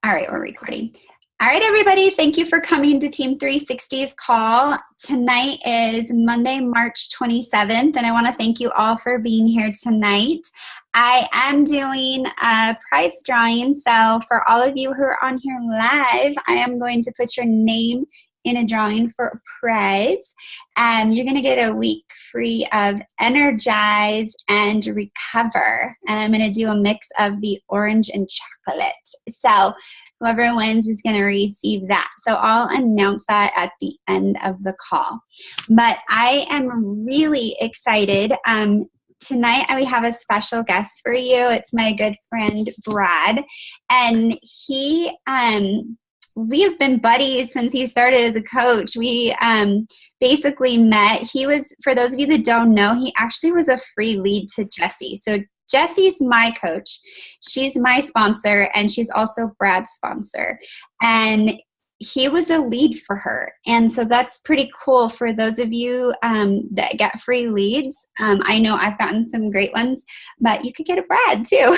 All right, we're recording. All right, everybody, thank you for coming to Team 360's call. Tonight is Monday, March 27th, and I want to thank you all for being here tonight. I am doing a prize drawing, so for all of you who are on here live, I am going to put your name in a drawing for a prize. You're going to get a week free of Energize and Recover. And I'm going to do a mix of the orange and chocolate. So whoever wins is going to receive that. So I'll announce that at the end of the call. But I am really excited. Tonight we have a special guest for you. It's my good friend Brad. And we have been buddies since he started as a coach. We basically met. He was, for those of you that don't know, he actually was a free lead to Jessie. So Jessie's my coach. She's my sponsor, and she's also Brad's sponsor. And he was a lead for her. And so that's pretty cool for those of you that get free leads. I know I've gotten some great ones, but you could get a Brad too.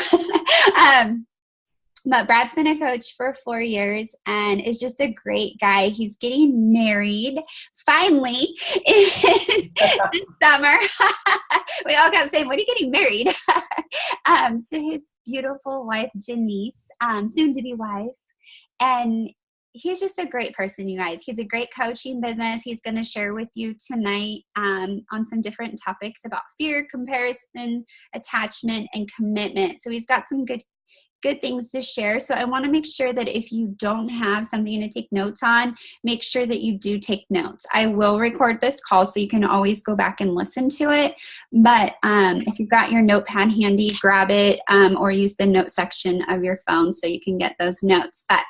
But Brad's been a coach for 4 years and is just a great guy. He's getting married finally this summer. We all kept saying, when are you getting married? To his beautiful wife, Janice, soon to be wife. And he's just a great person, you guys. He's a great coaching business. He's going to share with you tonight on some different topics about fear, comparison, attachment, and commitment. So he's got some good things to share. So I want to make sure that if you don't have something to take notes on, make sure that you do take notes. I will record this call so you can always go back and listen to it. But if you've got your notepad handy, grab it or use the note section of your phone so you can get those notes. But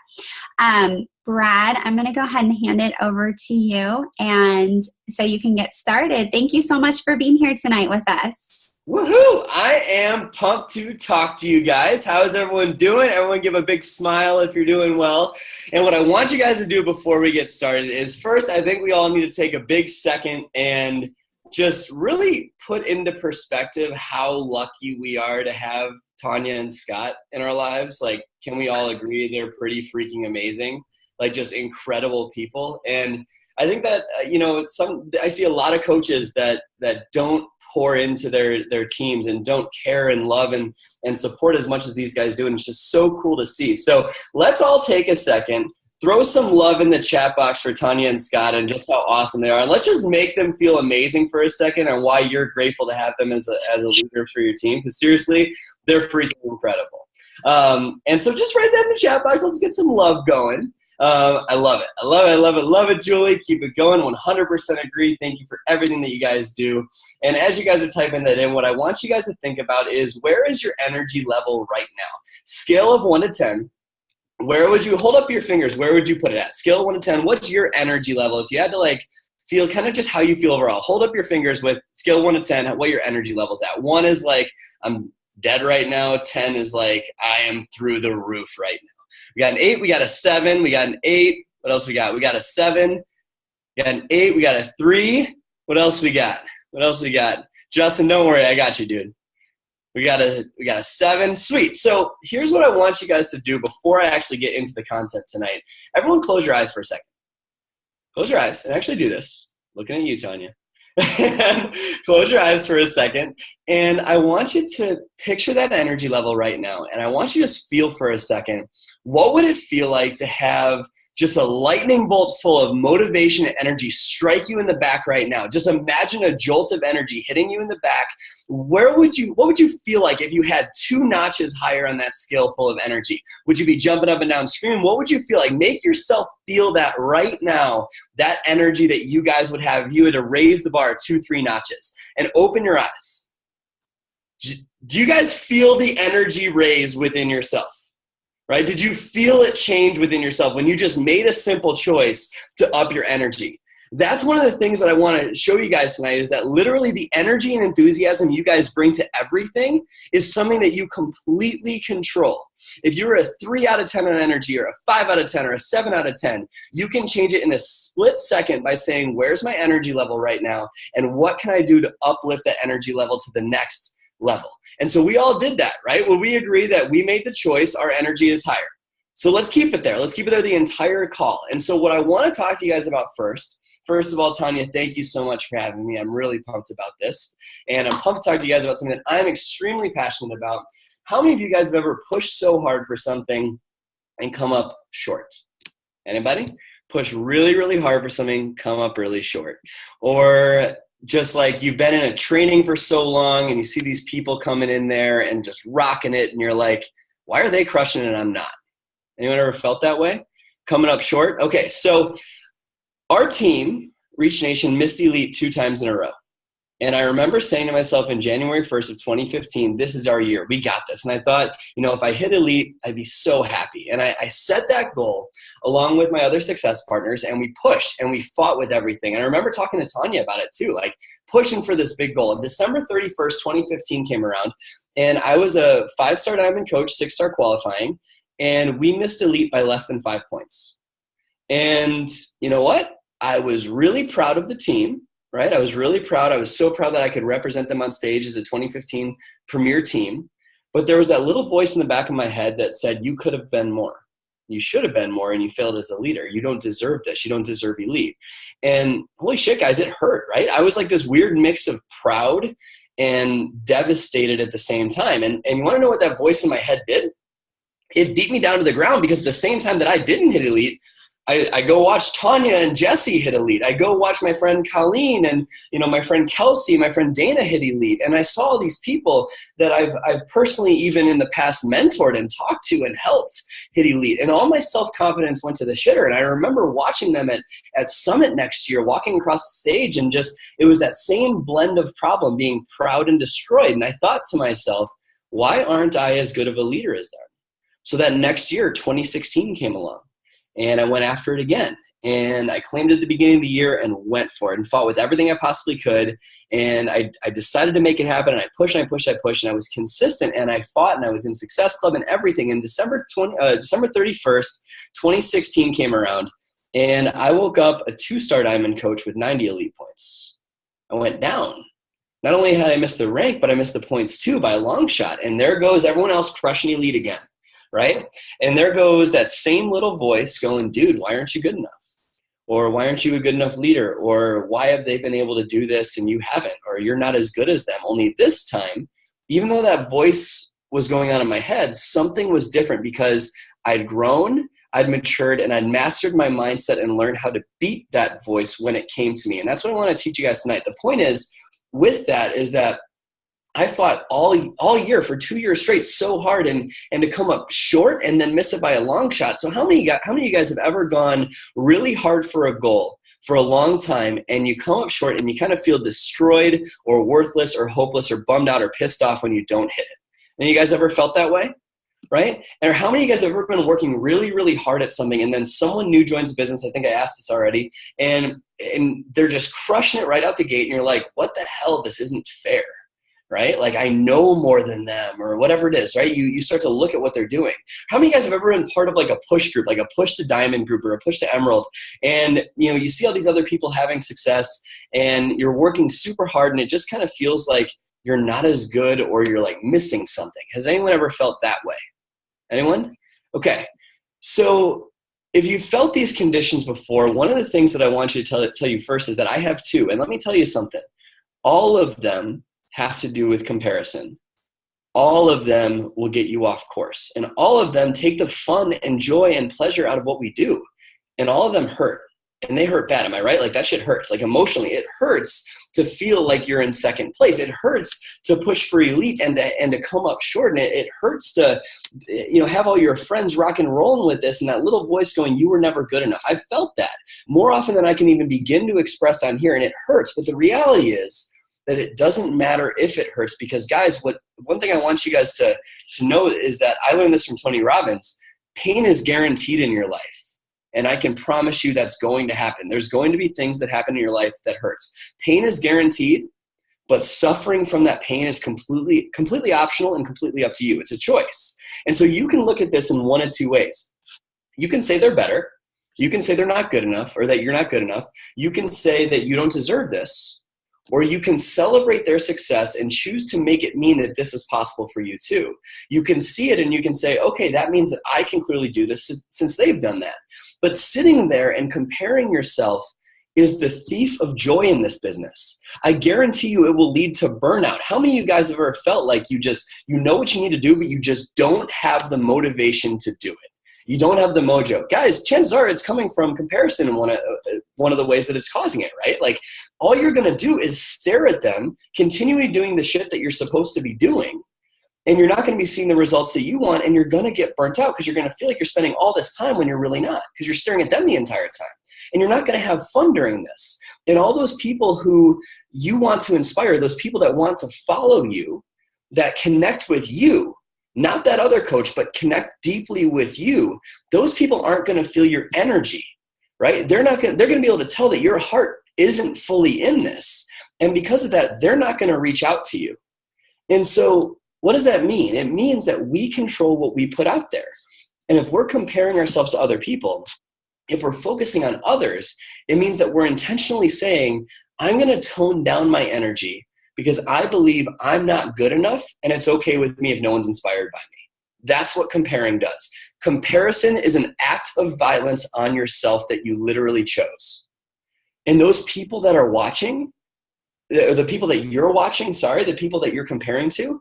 Brad, I'm going to go ahead and hand it over to you and so you can get started. Thank you so much for being here tonight with us. Woohoo! I am pumped to talk to you guys. How is everyone doing? Everyone give a big smile if you're doing well. And what I want you guys to do before we get started is first, I think we all need to take a big second and just really put into perspective how lucky we are to have Tanya and Scott in our lives. Like, can we all agree they're pretty freaking amazing? Like, just incredible people. And I think that, I see a lot of coaches that don't pour into their teams and don't care and love and support as much as these guys do. And it's just so cool to see. So let's all take a second, throw some love in the chat box for Tanya and Scott and just how awesome they are. And let's just make them feel amazing for a second and why you're grateful to have them as a leader for your team. Because seriously, they're freaking incredible. And so just write that in the chat box. Let's get some love going. I love it. I love it. I love it. Love it, Julie. Keep it going. 100% agree. Thank you for everything that you guys do. And as you guys are typing that in, what I want you guys to think about is, where is your energy level right now? Scale of 1 to 10. Where would you hold up your fingers? Where would you put it at? Scale of 1 to 10. What's your energy level? If you had to feel kind of just how you feel overall, hold up your fingers with scale of 1 to 10, what your energy level's at. 1 is like, I'm dead right now. 10 is like, I am through the roof right now. We got an 8, we got a 7, we got an 8. What else we got? We got a 7, we got an 8, we got a 3. What else we got? What else we got? Justin, don't worry, I got you, dude. We got a 7. Sweet. So here's what I want you guys to do before I actually get into the content tonight. Everyone close your eyes for a second. Close your eyes and actually do this. Looking at you, Tanya. Close your eyes for a second, and I want you to picture that energy level right now, and I want you to just feel for a second, what would it feel like to have just a lightning bolt full of motivation and energy strike you in the back right now? Just imagine a jolt of energy hitting you in the back. What would you feel like if you had 2 notches higher on that scale full of energy? Would you be jumping up and down screaming? What would you feel like? Make yourself feel that right now, that energy that you guys would have if you had to raise the bar 2-3 notches. And open your eyes. Do you guys feel the energy raise within yourself? Right? Did you feel it change within yourself when you just made a simple choice to up your energy? That's one of the things that I want to show you guys tonight, is that literally the energy and enthusiasm you guys bring to everything is something that you completely control. If you're a 3 out of 10 on energy, or a 5 out of 10, or a 7 out of 10, you can change it in a split second by saying, where's my energy level right now? And what can I do to uplift that energy level to the next level? And so we all did that, right? Well, we agree that we made the choice, our energy is higher. So let's keep it there. Let's keep it there the entire call. And so what I want to talk to you guys about first of all, Tanya, thank you so much for having me. I'm really pumped about this. And I'm pumped to talk to you guys about something that I'm extremely passionate about. How many of you guys have ever pushed so hard for something and come up short? Anybody? Push really, really hard for something, come up really short. Or just like you've been in a training for so long and you see these people coming in there and just rocking it and you're like, why are they crushing it and I'm not? Anyone ever felt that way? Coming up short? Okay, so our team, Reach Nation, missed Elite 2 times in a row. And I remember saying to myself in January 1st of 2015, this is our year. We got this. And I thought, if I hit Elite, I'd be so happy. And I set that goal along with my other success partners, and we pushed and we fought with everything. And I remember talking to Tanya about it too, like pushing for this big goal. And December 31st, 2015 came around, and I was a 5-star diamond coach, 6-star qualifying, and we missed Elite by less than 5 points. And you know what? I was really proud of the team. Right? I was really proud. I was so proud that I could represent them on stage as a 2015 premier team. But there was that little voice in the back of my head that said, you could have been more. You should have been more, and you failed as a leader. You don't deserve this. You don't deserve Elite. And holy shit, guys, it hurt, right? I was like this weird mix of proud and devastated at the same time. And you want to know what that voice in my head did? It beat me down to the ground, because at the same time that I didn't hit Elite, I go watch Tanya and Jesse hit Elite. I go watch my friend Colleen and my friend Kelsey, my friend Dana hit Elite. And I saw all these people that I've personally even in the past mentored and talked to and helped hit Elite. And all my self-confidence went to the shitter. And I remember watching them at Summit next year, walking across the stage, and just it was that same blend of problem, being proud and destroyed. And I thought to myself, why aren't I as good of a leader as them? So that next year, 2016 came along. And I went after it again. And I claimed it at the beginning of the year and went for it and fought with everything I possibly could. And I decided to make it happen. And I pushed and I pushed and I pushed. And I was consistent. And I fought. And I was in Success Club and everything. And December 31st, 2016 came around. And I woke up a 2-star diamond coach with 90 Elite points. I went down. Not only had I missed the rank, but I missed the points too by a long shot. And there goes everyone else crushing Elite again. Right? And there goes that same little voice going, dude, why aren't you good enough? Or why aren't you a good enough leader? Or why have they been able to do this and you haven't? Or you're not as good as them. Only this time, even though that voice was going on in my head, something was different, because I'd grown, I'd matured, and I'd mastered my mindset and learned how to beat that voice when it came to me. And that's what I want to teach you guys tonight. The point is, with that, is that I fought all year for 2 years straight so hard and to come up short and then miss it by a long shot. So how many of you guys have ever gone really hard for a goal for a long time and you come up short and you kind of feel destroyed or worthless or hopeless or bummed out or pissed off when you don't hit it? Any of you guys ever felt that way? Right? And how many of you guys have ever been working really, really hard at something and then someone new joins the business? I think I asked this already. And they're just crushing it right out the gate and you're like, what the hell? This isn't fair. Right? Like, I know more than them, or whatever it is, right? You start to look at what they're doing. How many of you guys have ever been part of like a push group, like a push to diamond group or a push to emerald? And, you see all these other people having success and you're working super hard and it just kind of feels like you're not as good or you're like missing something. Has anyone ever felt that way? Anyone? Okay. So if you felt these conditions before, one of the things that I want you to tell you first is that I have too. And let me tell you something. All of them have to do with comparison. All of them will get you off course. And all of them take the fun and joy and pleasure out of what we do. And all of them hurt. And they hurt bad, am I right? Like, that shit hurts. Like, emotionally, it hurts to feel like you're in second place. It hurts to push for Elite and to come up short. And it hurts to have all your friends rock and rolling with this and that little voice going, you were never good enough. I've felt that more often than I can even begin to express on here. And it hurts. But the reality is that it doesn't matter if it hurts, because guys, one thing I want you guys to know is that I learned this from Tony Robbins. Pain is guaranteed in your life. And I can promise you that's going to happen. There's going to be things that happen in your life that hurts. Pain is guaranteed, but suffering from that pain is completely optional and completely up to you. It's a choice. And so you can look at this in one of two ways. You can say they're better. You can say they're not good enough, or that you're not good enough. You can say that you don't deserve this. Or you can celebrate their success and choose to make it mean that this is possible for you too. You can see it and you can say, okay, that means that I can clearly do this since they've done that. But sitting there and comparing yourself is the thief of joy in this business. I guarantee you it will lead to burnout. How many of you guys have ever felt like you know what you need to do, but you just don't have the motivation to do it? You don't have the mojo. Guys, chances are it's coming from comparison in one of the ways that it's causing it, right? Like, all you're going to do is stare at them, continually doing the shit that you're supposed to be doing, and you're not going to be seeing the results that you want, and you're going to get burnt out because you're going to feel like you're spending all this time when you're really not, because you're staring at them the entire time. And you're not going to have fun during this. And all those people who you want to inspire, those people that want to follow you, that connect with you, not that other coach, but connect deeply with you, those people aren't going to feel your energy, right? They're going to be able to tell that your heart isn't fully in this. And because of that, they're not going to reach out to you. And so what does that mean? It means that we control what we put out there. And if we're comparing ourselves to other people, if we're focusing on others, it means that we're intentionally saying, I'm going to tone down my energy because I believe I'm not good enough, and it's okay with me if no one's inspired by me. That's what comparing does. Comparison is an act of violence on yourself that you literally chose. And those people that are watching, or the people that you're watching, the people that you're comparing to,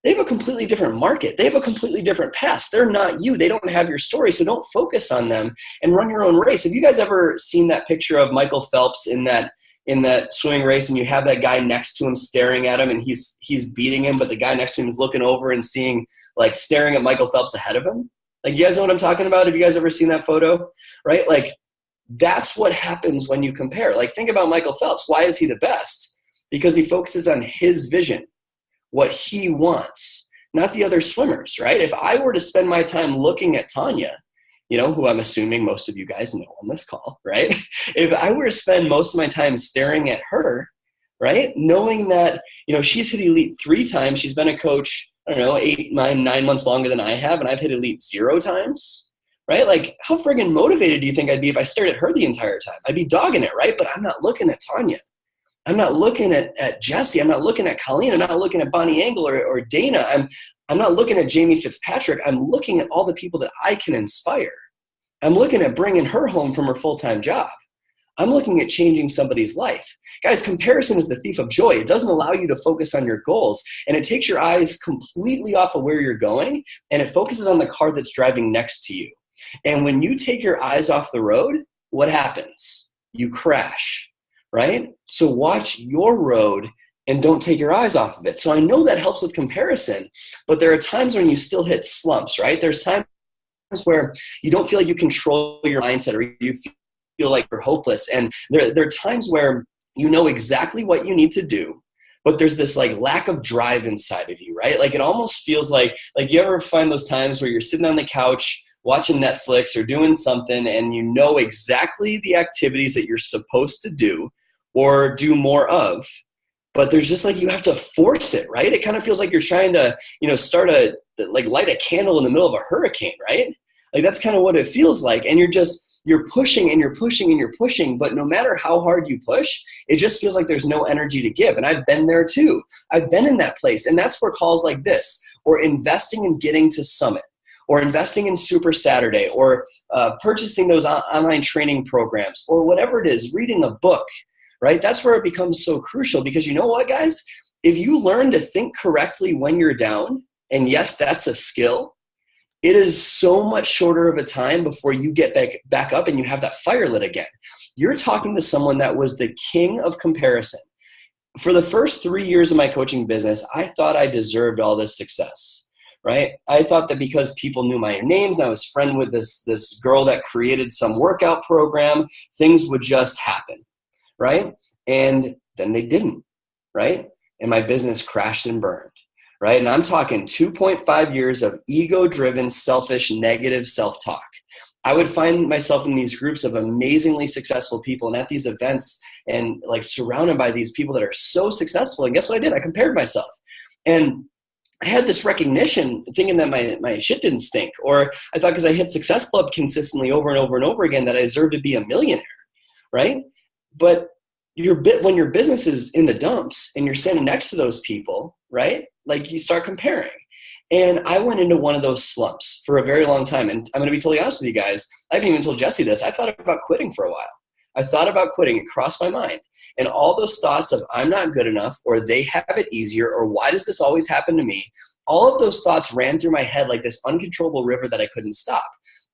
they have a completely different market. They have a completely different past. They're not you. They don't have your story, so don't focus on them and run your own race. Have you guys ever seen that picture of Michael Phelps in that swimming race, and you have that guy next to him staring at him, and he's beating him, but the guy next to him is looking over and staring at Michael Phelps ahead of him? Like, you guys know what I'm talking about? Have you guys ever seen that photo? Right? Like, that's what happens when you compare. Like, think about Michael Phelps. Why is he the best? Because he focuses on his vision, what he wants, not the other swimmers, right? If I were to spend my time looking at Tanya, who I'm assuming most of you guys know on this call, right? If I were to spend most of my time staring at her, right? Knowing that, she's hit elite 3 times. She's been a coach, 8, 9 months longer than I have, and I've hit elite 0 times, right? Like, how friggin' motivated do you think I'd be if I stared at her the entire time? I'd be dogging it, right? But I'm not looking at Tanya. I'm not looking at Jesse. I'm not looking at Colleen. I'm not looking at Bonnie Engel or Dana. I'm not looking at Jamie Fitzpatrick. I'm looking at all the people that I can inspire. I'm looking at bringing her home from her full-time job. I'm looking at changing somebody's life. Guys, comparison is the thief of joy. It doesn't allow you to focus on your goals, and it takes your eyes completely off of where you're going, and it focuses on the car that's driving next to you. And when you take your eyes off the road, what happens? You crash. Right? So watch your road and don't take your eyes off of it. So I know that helps with comparison, but there are times when you still hit slumps, right? There's times where you don't feel like you control your mindset, or you feel like you're hopeless. And there are times where you know exactly what you need to do, but there's this lack of drive inside of you, right? Like, it almost feels like you ever find those times where you're sitting on the couch watching Netflix or doing something, and you know exactly the activities that you're supposed to do or do more of, but there's just you have to force it, right? It kind of feels like you're trying to, light a candle in the middle of a hurricane, right? Like, that's kind of what it feels like. And you're pushing and you're pushing and you're pushing, but no matter how hard you push, it just feels like there's no energy to give. And I've been there too. I've been in that place. And that's where calls like this, or investing in getting to Summit, or investing in Super Saturday, or purchasing those online training programs, or whatever it is, reading a book, right? That's where it becomes so crucial, because you know what, guys? If you learn to think correctly when you're down, and yes, that's a skill, it is so much shorter of a time before you get back up and you have that fire lit again. You're talking to someone that was the king of comparison. For the first 3 years of my coaching business, I thought I deserved all this success, right? I thought that because people knew my names, and I was friend with this girl that created some workout program, things would just happen. Right? And then they didn't, right? And my business crashed and burned, right? And I'm talking 2.5 years of ego-driven, selfish, negative self-talk. I would find myself in these groups of amazingly successful people and at these events, and surrounded by these people that are so successful. And guess what I did? I compared myself. And I had this recognition thinking that my shit didn't stink. Or I thought because I hit Success Club consistently over and over and over again that I deserved to be a millionaire, right? But when your business is in the dumps and you're standing next to those people, right? Like you start comparing. And I went into one of those slumps for a very long time. And I'm going to be totally honest with you guys. I haven't even told Jesse this. I thought about quitting for a while. I thought about quitting. It crossed my mind. And all those thoughts of I'm not good enough, or they have it easier, or why does this always happen to me? All of those thoughts ran through my head like this uncontrollable river that I couldn't stop.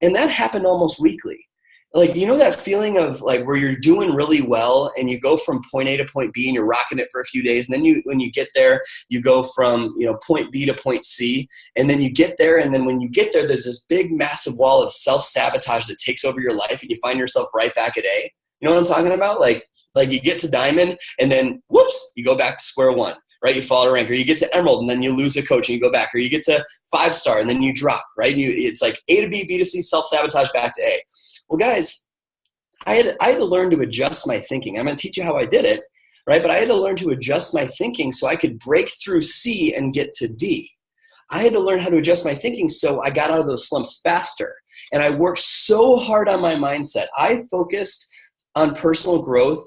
And that happened almost weekly. Like, you know that feeling of like where you're doing really well and you go from point A to point B and you're rocking it for a few days. And then when you get there, you go from, point B to point C, and then you get there. And then when you get there, there's this big, massive wall of self-sabotage that takes over your life and you find yourself right back at A. You know what I'm talking about? Like you get to diamond and then whoops, you go back to square one, right? You fall to rank, or you get to emerald and then you lose a coach and you go back, or you get to 5-star and then you drop, right? It's like A to B, B to C, self-sabotage, back to A. Well, guys, I had to learn to adjust my thinking. I'm going to teach you how I did it, right? But I had to learn to adjust my thinking so I could break through C and get to D. I had to learn how to adjust my thinking so I got out of those slumps faster. And I worked so hard on my mindset. I focused on personal growth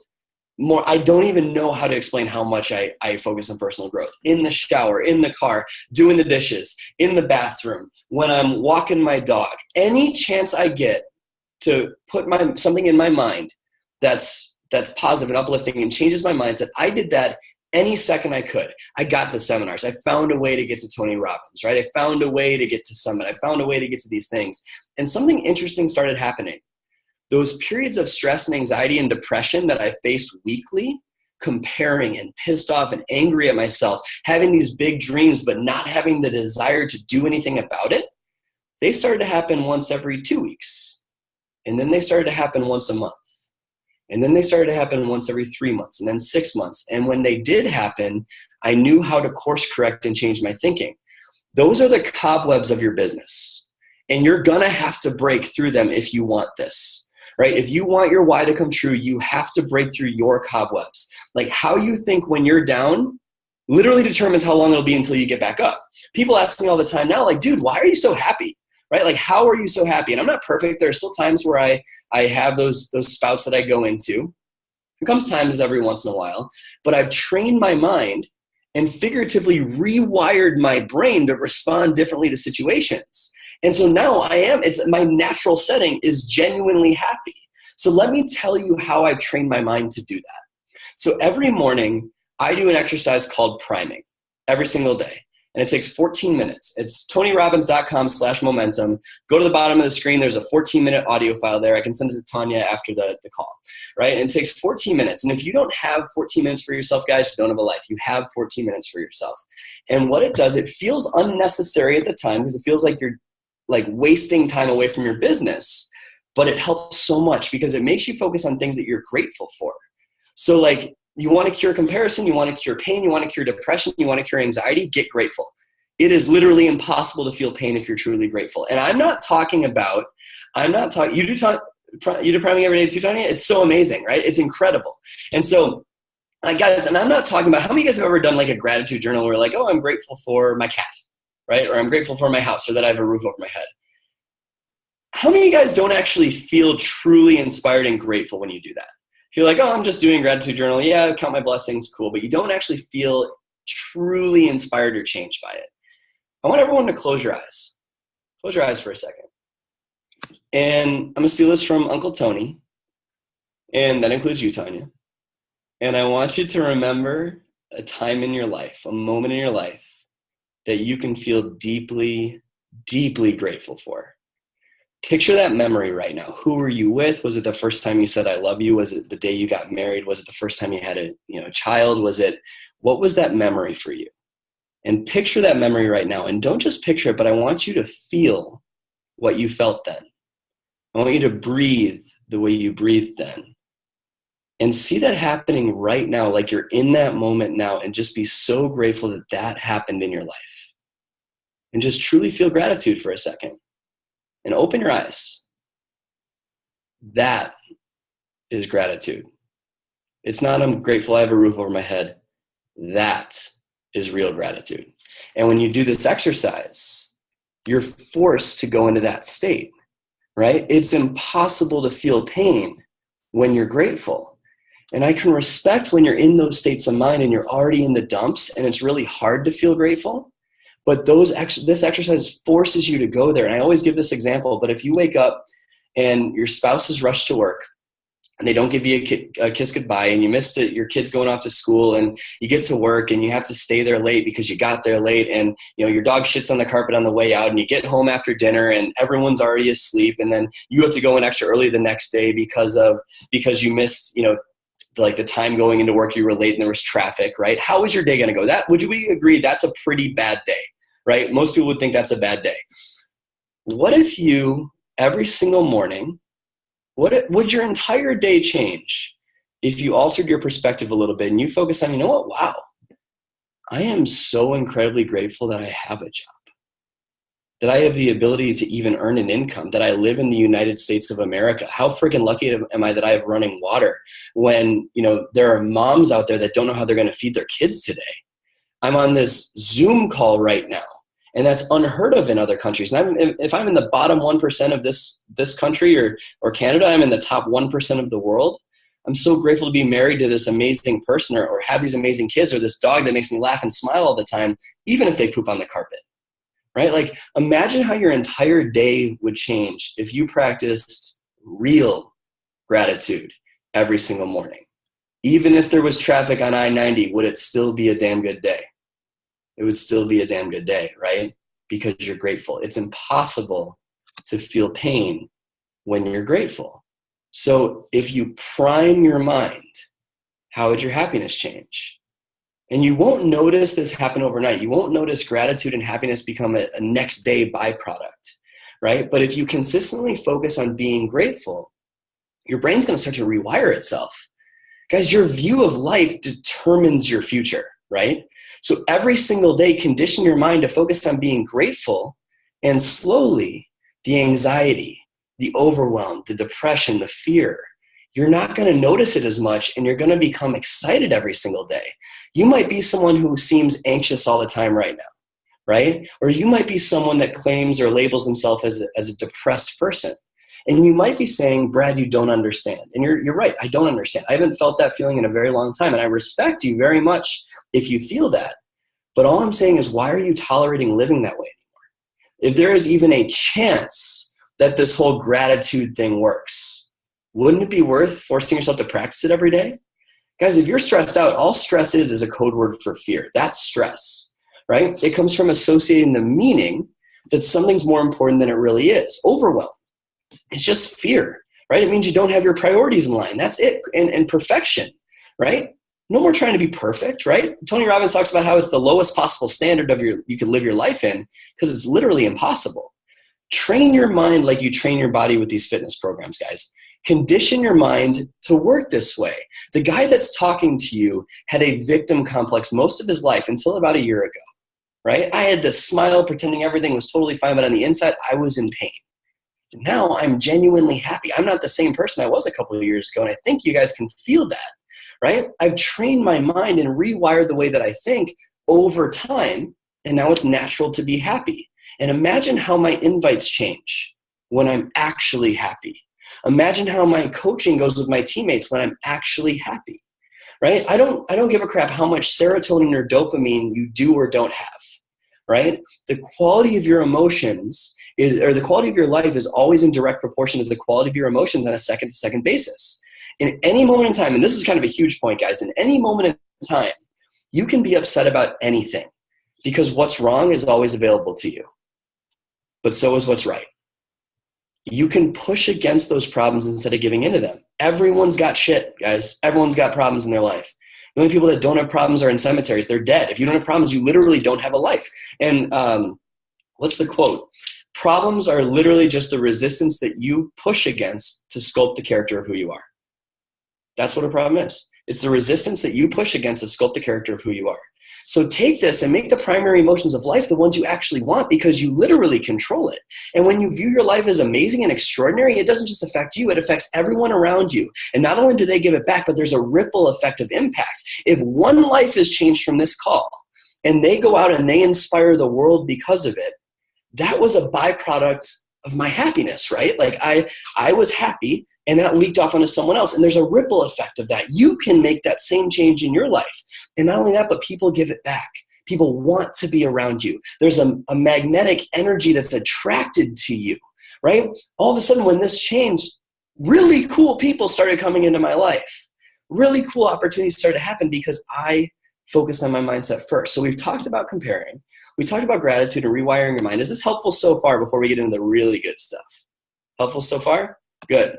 more. I don't even know how to explain how much I focus on personal growth. In the shower, in the car, doing the dishes, in the bathroom, when I'm walking my dog. Any chance I get to put something in my mind that's positive and uplifting and changes my mindset, I did that any second I could. I got to seminars. I found a way to get to Tony Robbins, right? I found a way to get to Summit. I found a way to get to these things. And something interesting started happening. Those periods of stress and anxiety and depression that I faced weekly, comparing and pissed off and angry at myself, having these big dreams but not having the desire to do anything about it, they started to happen once every 2 weeks. And then they started to happen once a month. And then they started to happen once every 3 months, and then 6 months. And when they did happen, I knew how to course correct and change my thinking. Those are the cobwebs of your business. And you're going to have to break through them if you want this, right? If you want your why to come true, you have to break through your cobwebs. Like how you think when you're down literally determines how long it'll be until you get back up. People ask me all the time now, like, dude, why are you so happy? Right? Like, how are you so happy? And I'm not perfect. There are still times where I have those spouts that I go into. There comes times every once in a while, but I've trained my mind and figuratively rewired my brain to respond differently to situations. And so now my natural setting is genuinely happy. So let me tell you how I've trained my mind to do that. So every morning I do an exercise called priming every single day. And it takes 14 minutes. It's tonyrobbins.com/momentum. Go to the bottom of the screen. There's a 14-minute audio file there. I can send it to Tanya after the call, right? And it takes 14 minutes. And if you don't have 14 minutes for yourself, guys, you don't have a life. You have 14 minutes for yourself. And what it does, it feels unnecessary at the time because it feels like you're like wasting time away from your business, but it helps so much because it makes you focus on things that you're grateful for. So like, you want to cure comparison, you want to cure pain, you want to cure depression, you want to cure anxiety, get grateful. It is literally impossible to feel pain if you're truly grateful. And you do priming every day too, Tanya? It's so amazing, right? It's incredible. And so, guys, and I'm not talking about, how many of you guys have ever done like a gratitude journal where like, oh, I'm grateful for my cat, right? Or I'm grateful for my house, or that I have a roof over my head. How many of you guys don't actually feel truly inspired and grateful when you do that? You're like, oh, I'm just doing gratitude journal. Yeah, count my blessings, cool. But you don't actually feel truly inspired or changed by it. I want everyone to close your eyes. Close your eyes for a second. And I'm going to steal this from Uncle Tony. And that includes you, Tanya. And I want you to remember a time in your life, a moment in your life that you can feel deeply, deeply grateful for. Picture that memory right now. Who were you with? Was it the first time you said, I love you? Was it the day you got married? Was it the first time you had a child? What was that memory for you? And picture that memory right now. And don't just picture it, but I want you to feel what you felt then. I want you to breathe the way you breathed then. And see that happening right now, like you're in that moment now, and just be so grateful that that happened in your life. And just truly feel gratitude for a second. And open your eyes. That is gratitude. It's not, I'm grateful I have a roof over my head. That is real gratitude. And when you do this exercise, you're forced to go into that state, right? It's impossible to feel pain when you're grateful. And I can respect when you're in those states of mind and you're already in the dumps and it's really hard to feel grateful. But this exercise forces you to go there. And I always give this example, but if you wake up and your spouse has rushed to work and they don't give you a kiss goodbye and you missed it, your kid's going off to school and you get to work and you have to stay there late because you got there late, and your dog shits on the carpet on the way out, and you get home after dinner and everyone's already asleep, and then you have to go in extra early the next day because you missed, like the time going into work, you were late and there was traffic, right? How is your day going to go? Would we agree that's a pretty bad day, right? Most people would think that's a bad day. What if you, every single morning, would your entire day change if you altered your perspective a little bit and you focus on, wow, I am so incredibly grateful that I have a job, that I have the ability to even earn an income, that I live in the United States of America. How freaking lucky am I that I have running water when, there are moms out there that don't know how they're going to feed their kids today. I'm on this Zoom call right now, and that's unheard of in other countries. And if I'm in the bottom 1% of this country or Canada, I'm in the top 1% of the world. I'm so grateful to be married to this amazing person or have these amazing kids or this dog that makes me laugh and smile all the time, even if they poop on the carpet, right? Like, imagine how your entire day would change if you practiced real gratitude every single morning. Even if there was traffic on I-90, would it still be a damn good day? It would still be a damn good day, right? Because you're grateful. It's impossible to feel pain when you're grateful. So if you prime your mind, how would your happiness change? And you won't notice this happen overnight. You won't notice gratitude and happiness become a next day byproduct, right? But if you consistently focus on being grateful, your brain's going to start to rewire itself. Guys, your view of life determines your future, right? So every single day, condition your mind to focus on being grateful, and slowly the anxiety, the overwhelm, the depression, the fear, you're not going to notice it as much, and you're going to become excited every single day. You might be someone who seems anxious all the time right now, right? Or you might be someone that claims or labels themselves as a depressed person. And you might be saying, Brad, you don't understand. And you're right, I don't understand. I haven't felt that feeling in a very long time, and I respect you very much if you feel that. But all I'm saying is, why are you tolerating living that way anymore? If there is even a chance that this whole gratitude thing works, wouldn't it be worth forcing yourself to practice it every day? Guys, if you're stressed out, all stress is a code word for fear. That's stress, right? It comes from associating the meaning that something's more important than it really is. Overwhelm. It's just fear, right? It means you don't have your priorities in line. That's it. And perfection, right? No more trying to be perfect, right? Tony Robbins talks about how it's the lowest possible standard you could live your life in, because it's literally impossible. Train your mind like you train your body with these fitness programs, guys. Condition your mind to work this way. The guy that's talking to you had a victim complex most of his life until about a year ago, right? I had this smile pretending everything was totally fine, but on the inside, I was in pain. Now I'm genuinely happy. I'm not the same person I was a couple of years ago, and I think you guys can feel that, right? I've trained my mind and rewired the way that I think over time, and now it's natural to be happy. And imagine how my invites change when I'm actually happy. Imagine how my coaching goes with my teammates when I'm actually happy, right? I don't give a crap how much serotonin or dopamine you do or don't have, right? The quality of your emotions the quality of your life is always in direct proportion to the quality of your emotions on a second-to-second basis. In any moment in time, and this is kind of a huge point, guys, in any moment in time, you can be upset about anything because what's wrong is always available to you. But so is what's right. You can push against those problems instead of giving into them. Everyone's got shit, guys. Everyone's got problems in their life. The only people that don't have problems are in cemeteries. They're dead. If you don't have problems, you literally don't have a life. And what's the quote? Problems are literally just the resistance that you push against to sculpt the character of who you are. That's what a problem is. It's the resistance that you push against to sculpt the character of who you are. So take this and make the primary emotions of life the ones you actually want, because you literally control it. And when you view your life as amazing and extraordinary, it doesn't just affect you, it affects everyone around you. And not only do they give it back, but there's a ripple effect of impact. If one life is changed from this call and they go out and they inspire the world because of it, that was a byproduct of my happiness, right? Like I was happy and that leaked off onto someone else. And there's a ripple effect of that. You can make that same change in your life. And not only that, but people give it back. People want to be around you. There's a magnetic energy that's attracted to you, right? All of a sudden, when this changed, really cool people started coming into my life. Really cool opportunities started to happen because I focused on my mindset first. So we've talked about comparing. We talked about gratitude and rewiring your mind. Is this helpful so far before we get into the really good stuff? Helpful so far? Good.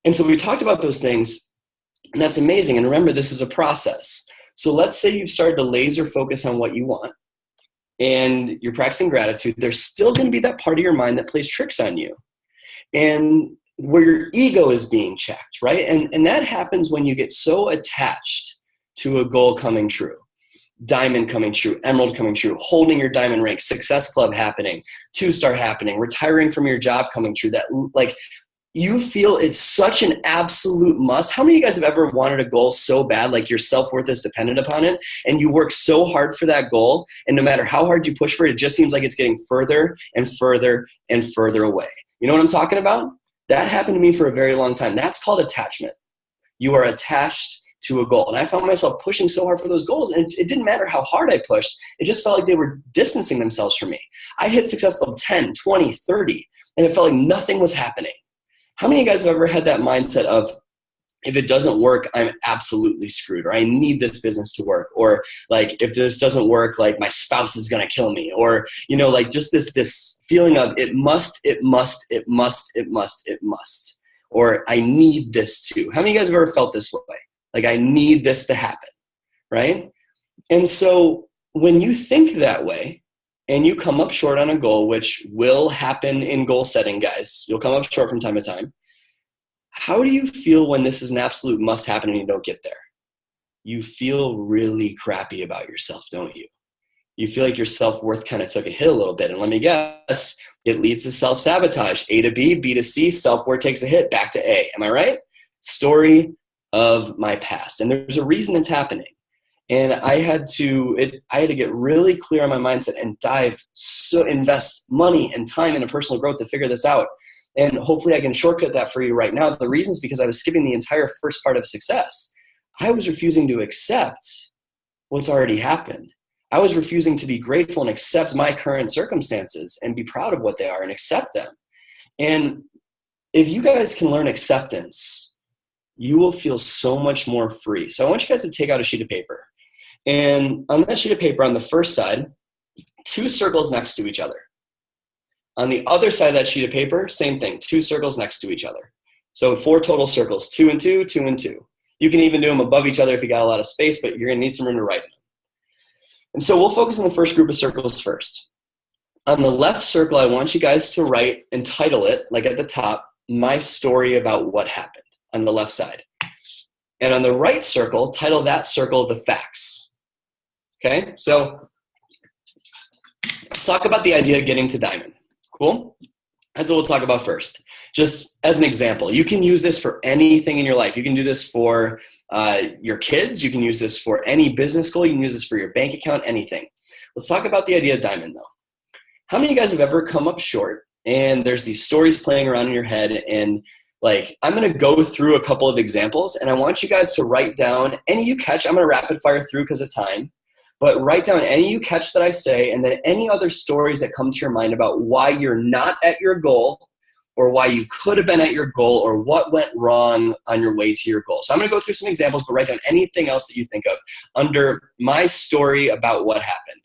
And so we talked about those things, and that's amazing. And remember, this is a process. So let's say you've started to laser focus on what you want and you're practicing gratitude. There's still going to be that part of your mind that plays tricks on you and where your ego is being checked, right? And that happens when you get so attached to a goal coming true, diamond coming true, emerald coming true, holding your diamond rank, success club happening, 2-star happening, retiring from your job coming true, that like you feel it's such an absolute must. How many of you guys have ever wanted a goal so bad, like your self-worth is dependent upon it, and you work so hard for that goal, and no matter how hard you push for it, it just seems like it's getting further and further and further away? You know what I'm talking about? That happened to me for a very long time. That's called attachment. You are attached to a goal. And I found myself pushing so hard for those goals, and it didn't matter how hard I pushed. It just felt like they were distancing themselves from me. I hit success level 10, 20, 30, and it felt like nothing was happening. How many of you guys have ever had that mindset of, if it doesn't work, I'm absolutely screwed, or I need this business to work, or like, if this doesn't work, like my spouse is going to kill me, or, you know, like just this feeling of it must, or I need this to. How many of you guys have ever felt this way? Like, I need this to happen, right? And so when you think that way and you come up short on a goal, which will happen in goal setting, guys, you'll come up short from time to time. How do you feel when this is an absolute must happen and you don't get there? You feel really crappy about yourself, don't you? You feel like your self-worth kind of took a hit a little bit. And let me guess, it leads to self-sabotage. A to B, B to C, self-worth takes a hit, back to A. Am I right? Story of my past. And there's a reason it's happening. And I had to get really clear on my mindset and invest money and time into personal growth to figure this out. And hopefully I can shortcut that for you right now. The reason is because I was skipping the entire first part of success. I was refusing to accept what's already happened. I was refusing to be grateful and accept my current circumstances and be proud of what they are and accept them. And if you guys can learn acceptance, you will feel so much more free. So I want you guys to take out a sheet of paper. And on that sheet of paper, on the first side, 2 circles next to each other. On the other side of that sheet of paper, same thing, 2 circles next to each other. So 4 total circles, 2 and 2, 2 and 2. You can even do them above each other if you got a lot of space, but you're gonna need some room to write them. And so we'll focus on the first group of circles first. On the left circle, I want you guys to write and title it, like at the top, my story about what happened on the left side. And on the right circle, title that circle the facts. Okay, so let's talk about the idea of getting to diamond. Cool? That's what we'll talk about first. Just as an example, you can use this for anything in your life. You can do this for your kids. You can use this for any business goal. You can use this for your bank account, anything. Let's talk about the idea of diamond though. How many of you guys have ever come up short and there's these stories playing around in your head, and like, I'm going to go through a couple of examples and I want you guys to write down any you catch. I'm going to rapid fire through because of time. But write down any you catch that I say, and then any other stories that come to your mind about why you're not at your goal, or why you could have been at your goal, or what went wrong on your way to your goal. So I'm going to go through some examples, but write down anything else that you think of under my story about what happened.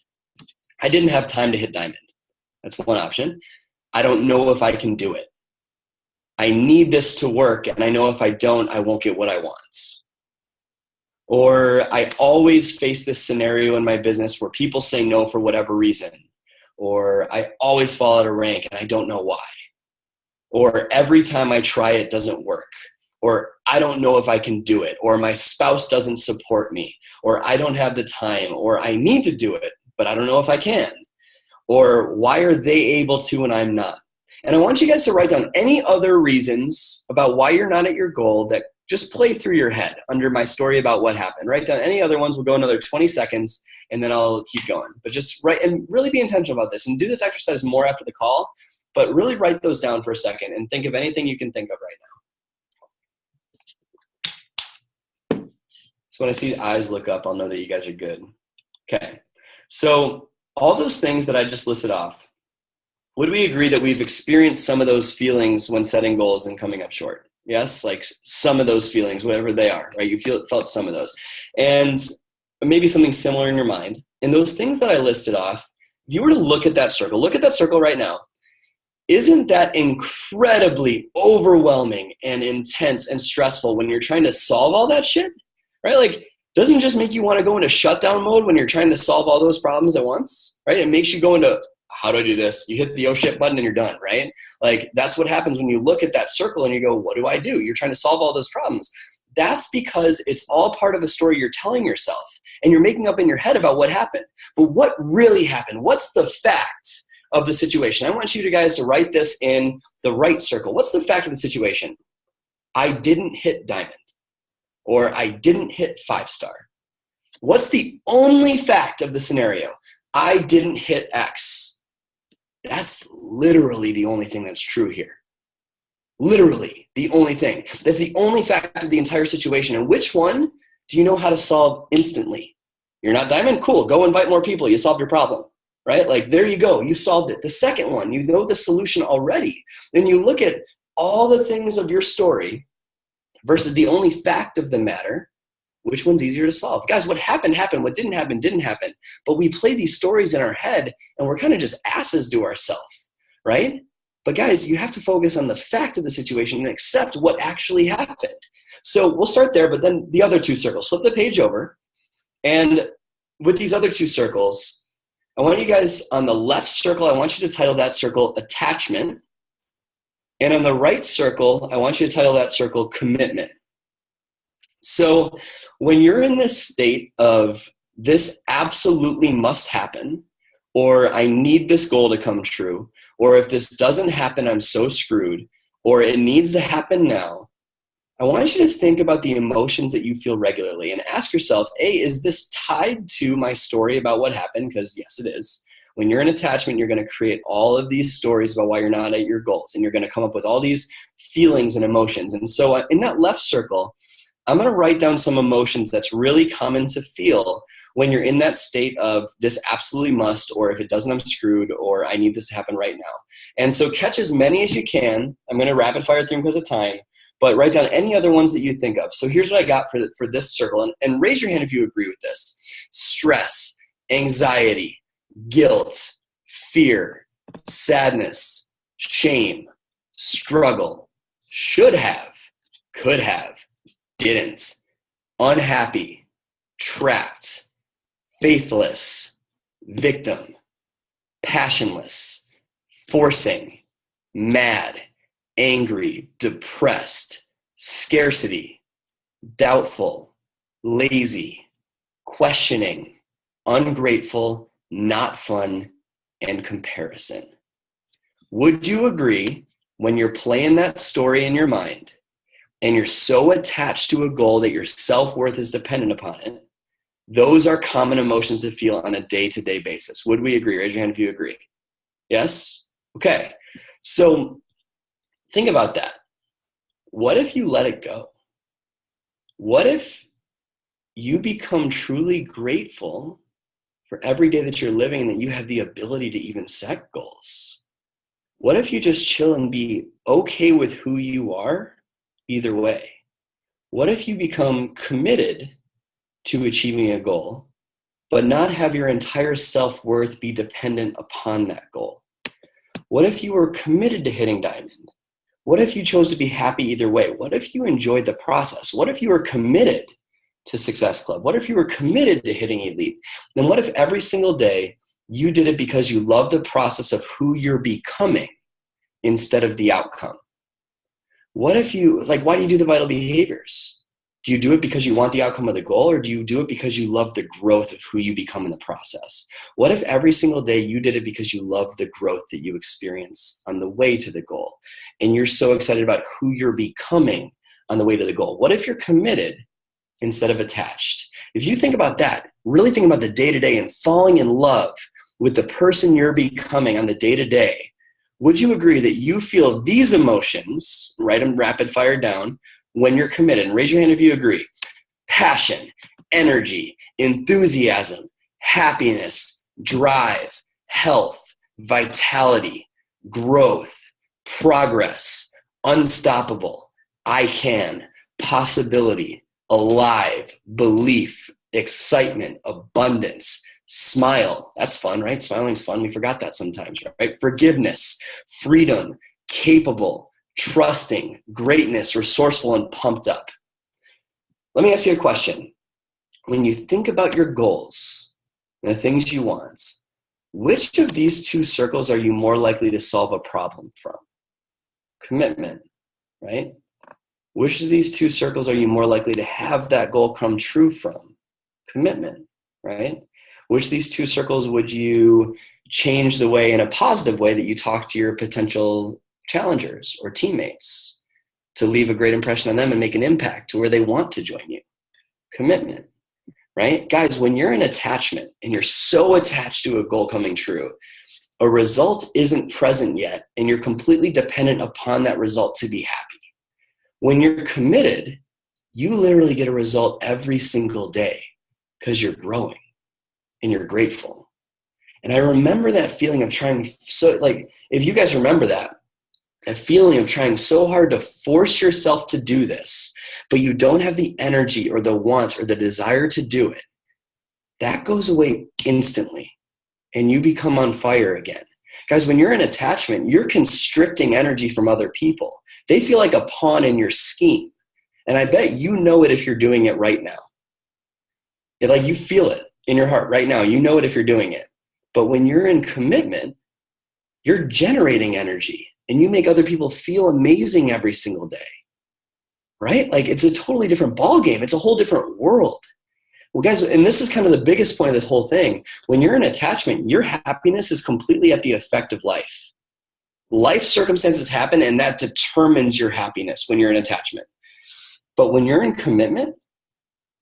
I didn't have time to hit diamond. That's one option. I don't know if I can do it. I need this to work, and I know if I don't, I won't get what I want. Or I always face this scenario in my business where people say no for whatever reason. Or I always fall out of rank and I don't know why. Or every time I try, it doesn't work. Or I don't know if I can do it. Or my spouse doesn't support me. Or I don't have the time. Or I need to do it, but I don't know if I can. Or why are they able to and I'm not? And I want you guys to write down any other reasons about why you're not at your goal that just play through your head under my story about what happened. Write down any other ones. We'll go another 20 seconds and then I'll keep going. But just write and really be intentional about this and do this exercise more after the call, but really write those down for a second and think of anything you can think of right now. So when I see eyes look up, I'll know that you guys are good. Okay. So all those things that I just listed off, would we agree that we've experienced some of those feelings when setting goals and coming up short? Yes, like some of those feelings, whatever they are, right? You felt some of those. And maybe something similar in your mind. And those things that I listed off, if you were to look at that circle right now, isn't that incredibly overwhelming and intense and stressful when you're trying to solve all that shit? Right? Like, doesn't it just make you want to go into shutdown mode when you're trying to solve all those problems at once? Right? It makes you go into, how do I do this? You hit the oh shit button and you're done, right? Like, that's what happens when you look at that circle and you go, what do I do? You're trying to solve all those problems. That's because it's all part of a story you're telling yourself and you're making up in your head about what happened. But what really happened? What's the fact of the situation? I want you guys to write this in the right circle. What's the fact of the situation? I didn't hit diamond, or I didn't hit 5-star. What's the only fact of the scenario? I didn't hit X. That's literally the only thing that's true here. Literally the only thing. That's the only fact of the entire situation. And which one do you know how to solve instantly? You're not diamond? Cool. Go invite more people. You solved your problem. Right? Like, there you go. You solved it. The second one, you know the solution already. Then you look at all the things of your story versus the only fact of the matter. Which one's easier to solve? Guys, what happened, happened. What didn't happen, didn't happen. But we play these stories in our head and we're kind of just asses to ourselves, right? But guys, you have to focus on the fact of the situation and accept what actually happened. So we'll start there, but then the other two circles. Flip the page over. And with these other two circles, I want you guys, on the left circle, I want you to title that circle attachment. And on the right circle, I want you to title that circle commitment. So when you're in this state of this absolutely must happen, or I need this goal to come true, or if this doesn't happen, I'm so screwed, or it needs to happen now, I want you to think about the emotions that you feel regularly and ask yourself, A, is this tied to my story about what happened? Because yes, it is. When you're in attachment, you're going to create all of these stories about why you're not at your goals, and you're going to come up with all these feelings and emotions. And so in that left circle, I'm going to write down some emotions that's really common to feel when you're in that state of this absolutely must, or if it doesn't, I'm screwed, or I need this to happen right now. And so catch as many as you can. I'm going to rapid fire through them because of time. But write down any other ones that you think of. So here's what I got for this circle. And raise your hand if you agree with this. Stress, anxiety, guilt, fear, sadness, shame, struggle, should have, could have, didn't, unhappy, trapped, faithless, victim, passionless, forcing, mad, angry, depressed, scarcity, doubtful, lazy, questioning, ungrateful, not fun, and comparison. Would you agree when you're playing that story in your mind and you're so attached to a goal that your self-worth is dependent upon it, those are common emotions to feel on a day-to-day basis? Would we agree? Raise your hand if you agree. Yes? Okay. So think about that. What if you let it go? What if you become truly grateful for every day that you're living and that you have the ability to even set goals? What if you just chill and be okay with who you are either way? What if you become committed to achieving a goal, but not have your entire self-worth be dependent upon that goal? What if you were committed to hitting diamond? What if you chose to be happy either way? What if you enjoyed the process? What if you were committed to Success Club? What if you were committed to hitting elite? Then what if every single day you did it because you love the process of who you're becoming instead of the outcome? What if you, why do you do the vital behaviors? Do you do it because you want the outcome of the goal, or do you do it because you love the growth of who you become in the process? What if every single day you did it because you love the growth that you experience on the way to the goal, and you're so excited about who you're becoming on the way to the goal? What if you're committed instead of attached? If you think about that, really think about the day-to-day and falling in love with the person you're becoming on the day-to-day, would you agree that you feel these emotions, write them rapid fire down, when you're committed? And raise your hand if you agree. passion, energy, enthusiasm, happiness, drive, health, vitality, growth, progress, unstoppable, I can, possibility, alive, belief, excitement, abundance, smile. That's fun, right? Smiling's fun. We forgot that sometimes, right? Forgiveness, freedom, capable, trusting, greatness, resourceful, and pumped up. Let me ask you a question. When you think about your goals and the things you want, which of these two circles are you more likely to solve a problem from? Commitment, right? Which of these two circles are you more likely to have that goal come true from? Commitment, right? Which of these two circles would you change the way in a positive way that you talk to your potential challengers or teammates to leave a great impression on them and make an impact to where they want to join you? Commitment, right? Guys, when you're in attachment and you're so attached to a goal coming true, a result isn't present yet and you're completely dependent upon that result to be happy. When you're committed, you literally get a result every single day because you're growing and you're grateful. And I remember that feeling of trying so, like, if you guys remember that feeling of trying so hard to force yourself to do this, but you don't have the energy or the want or the desire to do it, that goes away instantly and you become on fire again. Guys, when you're in attachment, you're constricting energy from other people. They feel like a pawn in your scheme. And I bet you know it if you're doing it right now. Like you feel it in your heart right now. You know it if you're doing it. But when you're in commitment, you're generating energy and you make other people feel amazing every single day, right? Like it's a totally different ballgame. It's a whole different world. Well, guys, and this is kind of the biggest point of this whole thing. When you're in attachment, your happiness is completely at the effect of life. Life circumstances happen, and that determines your happiness when you're in attachment. But when you're in commitment,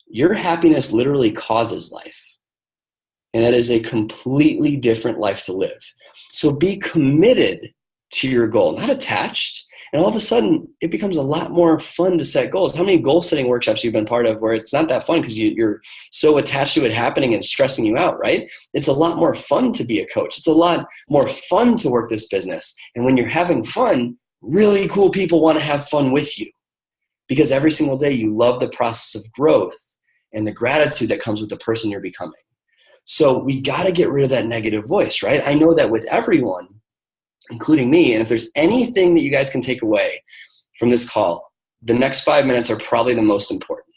your happiness literally causes life. And that is a completely different life to live. So be committed to your goal, not attached. And all of a sudden, it becomes a lot more fun to set goals. How many goal setting workshops you've been part of where it's not that fun because you're so attached to it happening and stressing you out, right? It's a lot more fun to be a coach. It's a lot more fun to work this business. And when you're having fun, really cool people want to have fun with you because every single day you love the process of growth and the gratitude that comes with the person you're becoming. So we got to get rid of that negative voice, right? I know that with everyone, including me. And if there's anything that you guys can take away from this call, the next 5 minutes are probably the most important,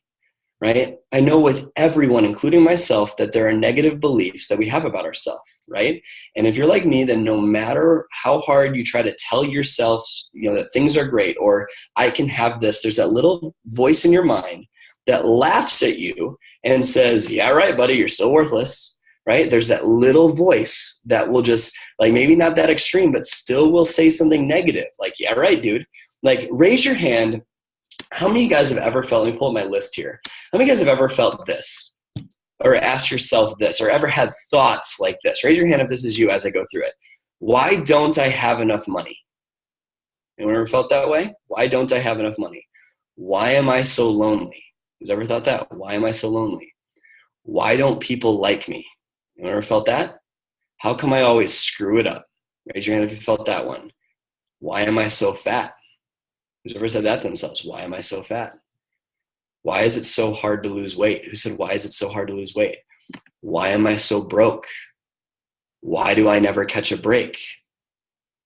right? I know with everyone, including myself, that there are negative beliefs that we have about ourselves, right? And if you're like me, then no matter how hard you try to tell yourself, that things are great or I can have this, there's that little voice in your mind that laughs at you and says, yeah, right, buddy, you're still worthless. Right? There's that little voice that will just, like, maybe not that extreme, but still will say something negative. Like, yeah, right, dude. Like, raise your hand. How many of you guys have ever felt, let me pull up my list here. How many of you guys have ever felt this or asked yourself this or ever had thoughts like this? Raise your hand if this is you as I go through it. Why don't I have enough money? Anyone ever felt that way? Why don't I have enough money? Why am I so lonely? Who's ever thought that? Why am I so lonely? Why don't people like me? You ever felt that? How come I always screw it up? Raise your hand if you felt that one. Why am I so fat? Who's ever said that to themselves? Why am I so fat? Why is it so hard to lose weight? Who said, why is it so hard to lose weight? Why am I so broke? Why do I never catch a break?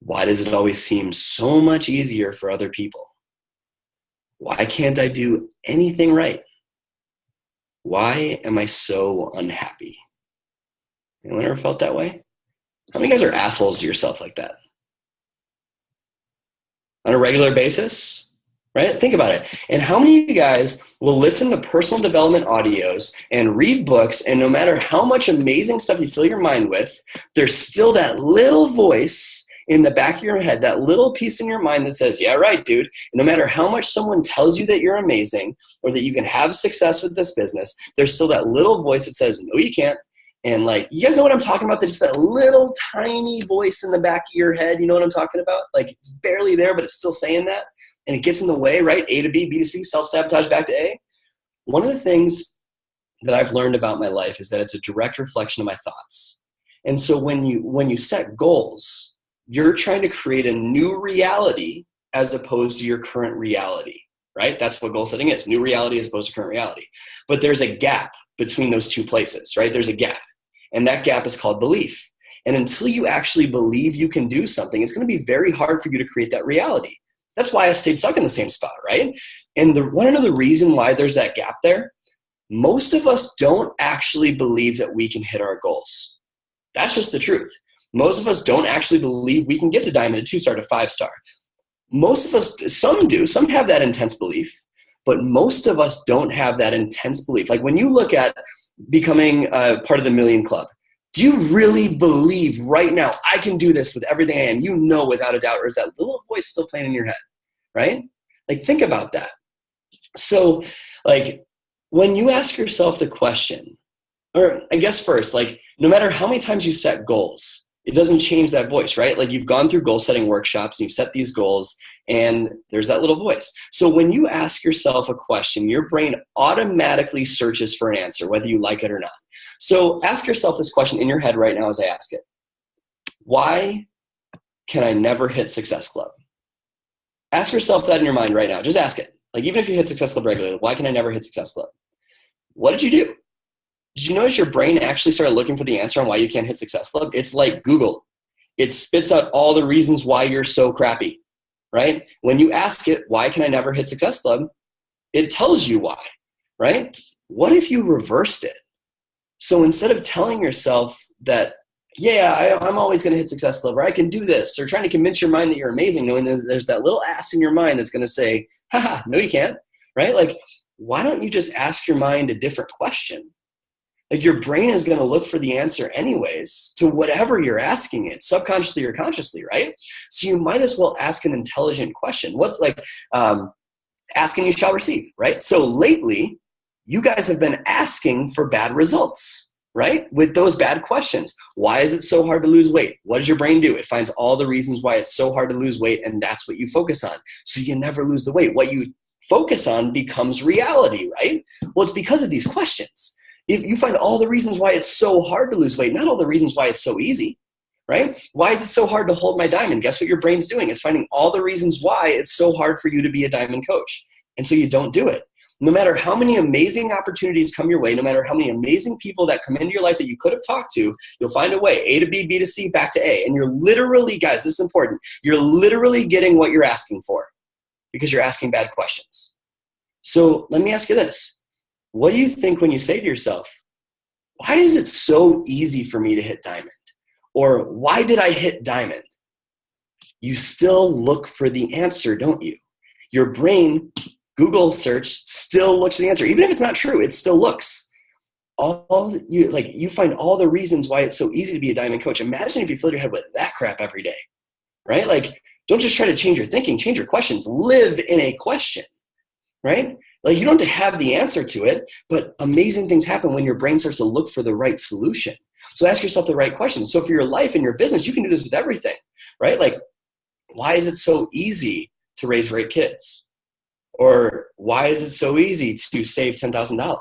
Why does it always seem so much easier for other people? Why can't I do anything right? Why am I so unhappy? Anyone ever felt that way? How many guys are assholes to yourself like that? On a regular basis, right? Think about it. And how many of you guys will listen to personal development audios and read books, and no matter how much amazing stuff you fill your mind with, there's still that little voice in the back of your head, that little piece in your mind that says, yeah, right, dude. And no matter how much someone tells you that you're amazing or that you can have success with this business, there's still that little voice that says, no, you can't. And like, you guys know what I'm talking about? There's just that little tiny voice in the back of your head. You know what I'm talking about? Like it's barely there, but it's still saying that. And it gets in the way, right? A to B, B to C, self-sabotage back to A. one of the things that I've learned about my life is that it's a direct reflection of my thoughts. And so when you set goals, you're trying to create a new reality as opposed to your current reality, right? That's what goal setting is, new reality as opposed to current reality. But there's a gap between those two places, right? There's a gap. And that gap is called belief. And until you actually believe you can do something, it's going to be very hard for you to create that reality. That's why I stayed stuck in the same spot, right? And one of the reason why there's that gap there, most of us don't actually believe that we can hit our goals. That's just the truth. Most of us don't actually believe we can get to diamond, a 2-star to 5-star. Most of us, some do, some have that intense belief, but most of us don't have that intense belief. Like when you look at becoming a part of the Million Club, do you really believe right now, I can do this with everything I am? You know without a doubt, or is that little voice still playing in your head, right? Like think about that. So like when you ask yourself the question, or I guess first, like no matter how many times you set goals, it doesn't change that voice, right? Like you've gone through goal setting workshops and you've set these goals and there's that little voice. So when you ask yourself a question, your brain automatically searches for an answer, whether you like it or not. So ask yourself this question in your head right now as I ask it. Why can I never hit Success Club? Ask yourself that in your mind right now. Just ask it. Like even if you hit Success Club regularly, why can I never hit Success Club? What did you do? Did you notice your brain actually started looking for the answer on why you can't hit Success Club? It's like Google. It spits out all the reasons why you're so crappy, right? When you ask it, why can I never hit Success Club? It tells you why, right? What if you reversed it? So instead of telling yourself that, yeah, I'm always going to hit Success Club, or I can do this, or trying to convince your mind that you're amazing, knowing that there's that little ass in your mind that's going to say, haha, no, you can't, right? Like, why don't you just ask your mind a different question? Like your brain is going to look for the answer anyways to whatever you're asking it, subconsciously or consciously, right? So you might as well ask an intelligent question. What's like, ask and you shall receive, right? So lately, you guys have been asking for bad results, right? With those bad questions. Why is it so hard to lose weight? What does your brain do? It finds all the reasons why it's so hard to lose weight, and that's what you focus on. So you never lose the weight. What you focus on becomes reality, right? Well, it's because of these questions. If you find all the reasons why it's so hard to lose weight, not all the reasons why it's so easy, right? Why is it so hard to hold my diamond? Guess what your brain's doing? It's finding all the reasons why it's so hard for you to be a diamond coach. And so you don't do it. No matter how many amazing opportunities come your way, no matter how many amazing people that come into your life that you could have talked to, you'll find a way, A to B, B to C, back to A. And you're literally, guys, this is important, you're literally getting what you're asking for because you're asking bad questions. So let me ask you this. What do you think when you say to yourself, why is it so easy for me to hit diamond? Or why did I hit diamond? You still look for the answer, don't you? Your brain, Google search, still looks for the answer. Even if it's not true, it still looks. You find all the reasons why it's so easy to be a diamond coach. Imagine if you filled your head with that crap every day, right? Like, don't just try to change your thinking, change your questions. Live in a question, right? Like you don't have the answer to it, but amazing things happen when your brain starts to look for the right solution. So ask yourself the right questions. So for your life and your business, you can do this with everything, right? Like, why is it so easy to raise great kids? Or why is it so easy to save $10,000?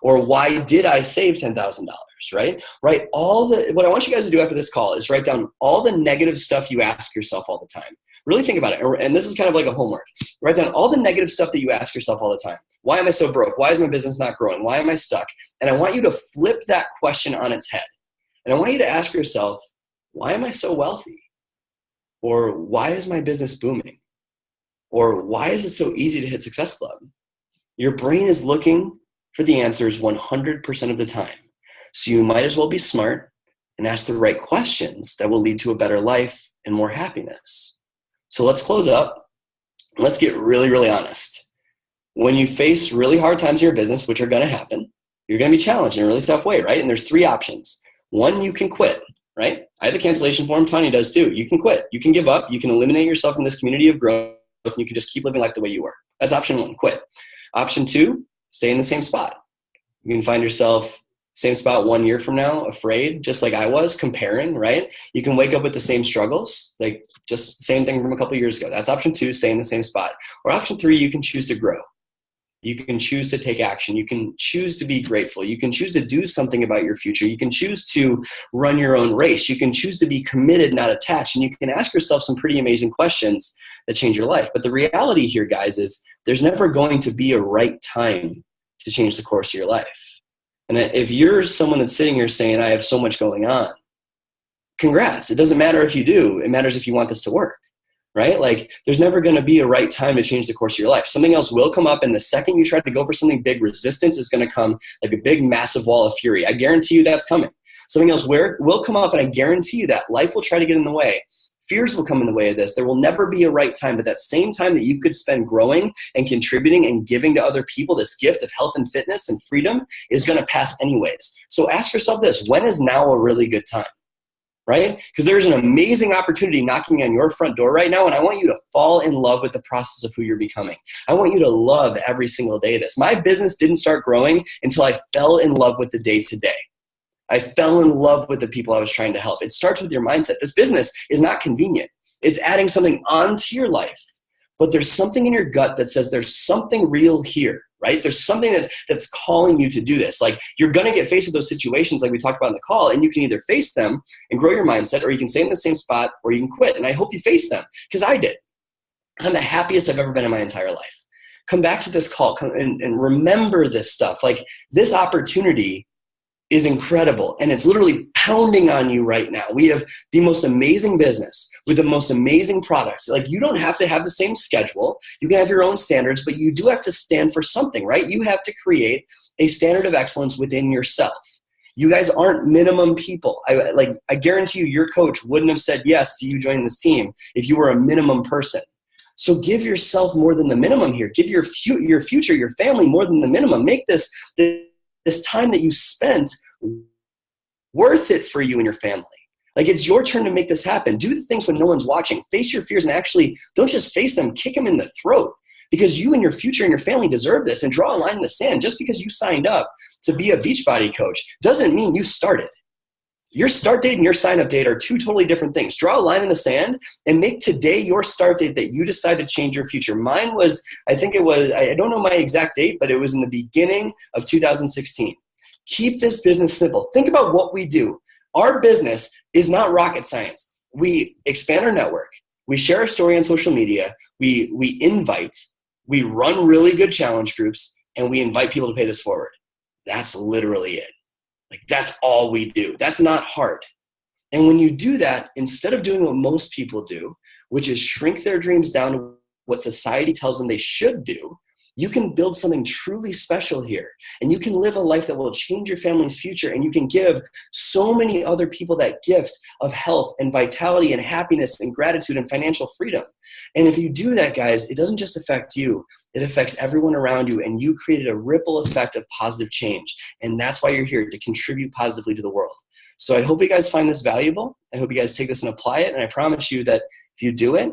Or why did I save $10,000, right? What I want you guys to do after this call is write down all the negative stuff you ask yourself all the time. Really think about it. And this is kind of like a homework. Write down all the negative stuff that you ask yourself all the time. Why am I so broke? Why is my business not growing? Why am I stuck? And I want you to flip that question on its head. And I want you to ask yourself, why am I so wealthy? Or why is my business booming? Or why is it so easy to hit Success Club? Your brain is looking for the answers 100% of the time. So you might as well be smart and ask the right questions that will lead to a better life and more happiness. So let's close up. Let's get really, really honest. When you face really hard times in your business, which are going to happen, you're going to be challenged in a really tough way, right? And there's 3 options. 1, you can quit, right? I have the cancellation form. Tanya does too. You can quit. You can give up. You can eliminate yourself from this community of growth, and you can just keep living life the way you were. That's option 1, quit. Option 2, stay in the same spot. You can find yourself same spot 1 year from now, afraid, just like I was, comparing, right? You can wake up with the same struggles, like just same thing from a couple of years ago. That's option 2, stay in the same spot. Or option 3, you can choose to grow. You can choose to take action. You can choose to be grateful. You can choose to do something about your future. You can choose to run your own race. You can choose to be committed, not attached. And you can ask yourself some pretty amazing questions that change your life. But the reality here, guys, is there's never going to be a right time to change the course of your life. And if you're someone that's sitting here saying, I have so much going on, congrats. It doesn't matter if you do. It matters if you want this to work. Right? Like there's never going to be a right time to change the course of your life. Something else will come up, and the second you try to go for something big, resistance is going to come like a big, massive wall of fury. I guarantee you that's coming. Something else will come up, and I guarantee you that life will try to get in the way. Fears will come in the way of this. There will never be a right time, but that same time that you could spend growing and contributing and giving to other people, this gift of health and fitness and freedom is going to pass anyways. So ask yourself this: when is now a really good time? Right? Because there's an amazing opportunity knocking on your front door right now, and I want you to fall in love with the process of who you're becoming. I want you to love every single day of this. My business didn't start growing until I fell in love with the day-to-day. I fell in love with the people I was trying to help. It starts with your mindset. This business is not convenient. It's adding something onto your life, but there's something in your gut that says there's something real here. Right? There's something that's calling you to do this. Like you're going to get faced with those situations like we talked about in the call, and you can either face them and grow your mindset, or you can stay in the same spot, or you can quit. And I hope you face them, because I did. I'm the happiest I've ever been in my entire life. Come back to this call and remember this stuff. Like this opportunity is incredible, and it's literally pounding on you right now. We have the most amazing business with the most amazing products. Like you don't have to have the same schedule. You can have your own standards, but you do have to stand for something, right? You have to create a standard of excellence within yourself. You guys aren't minimum people. I guarantee you your coach wouldn't have said yes to you joining this team if you were a minimum person. So give yourself more than the minimum here. Give your future, your family more than the minimum. Make this time that you spent worth it for you and your family. Like it's your turn to make this happen. Do the things when no one's watching. Face your fears, and actually don't just face them, kick them in the throat, because you and your future and your family deserve this. And draw a line in the sand. Just because you signed up to be a Beachbody coach doesn't mean you started. Your start date and your sign up date are two totally different things. Draw a line in the sand and make today your start date that you decide to change your future. Mine was, I don't know my exact date, but it was in the beginning of 2016. Keep this business simple. Think about what we do. Our business is not rocket science. We expand our network. We share our story on social media. We invite. We run really good challenge groups, and we invite people to pay this forward. That's literally it. Like that's all we do. That's not hard. And when you do that, instead of doing what most people do, which is shrink their dreams down to what society tells them they should do, you can build something truly special here. And you can live a life that will change your family's future. And you can give so many other people that gift of health and vitality and happiness and gratitude and financial freedom. And if you do that, guys, it doesn't just affect you. It affects everyone around you. And you created a ripple effect of positive change. And that's why you're here, to contribute positively to the world. So I hope you guys find this valuable. I hope you guys take this and apply it. And I promise you that if you do it,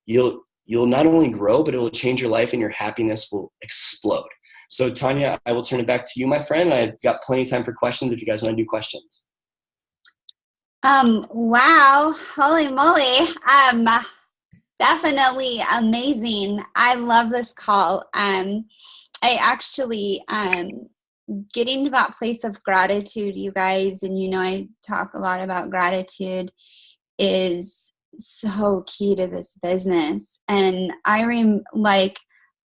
you'll not only grow, but it will change your life, and your happiness will explode. So Tanya, I will turn it back to you, my friend. I've got plenty of time for questions if you guys want to do questions. Wow. Holy moly. Definitely amazing. I love this call. I actually, getting to that place of gratitude, you guys, and I talk a lot about gratitude, is so key to this business. And I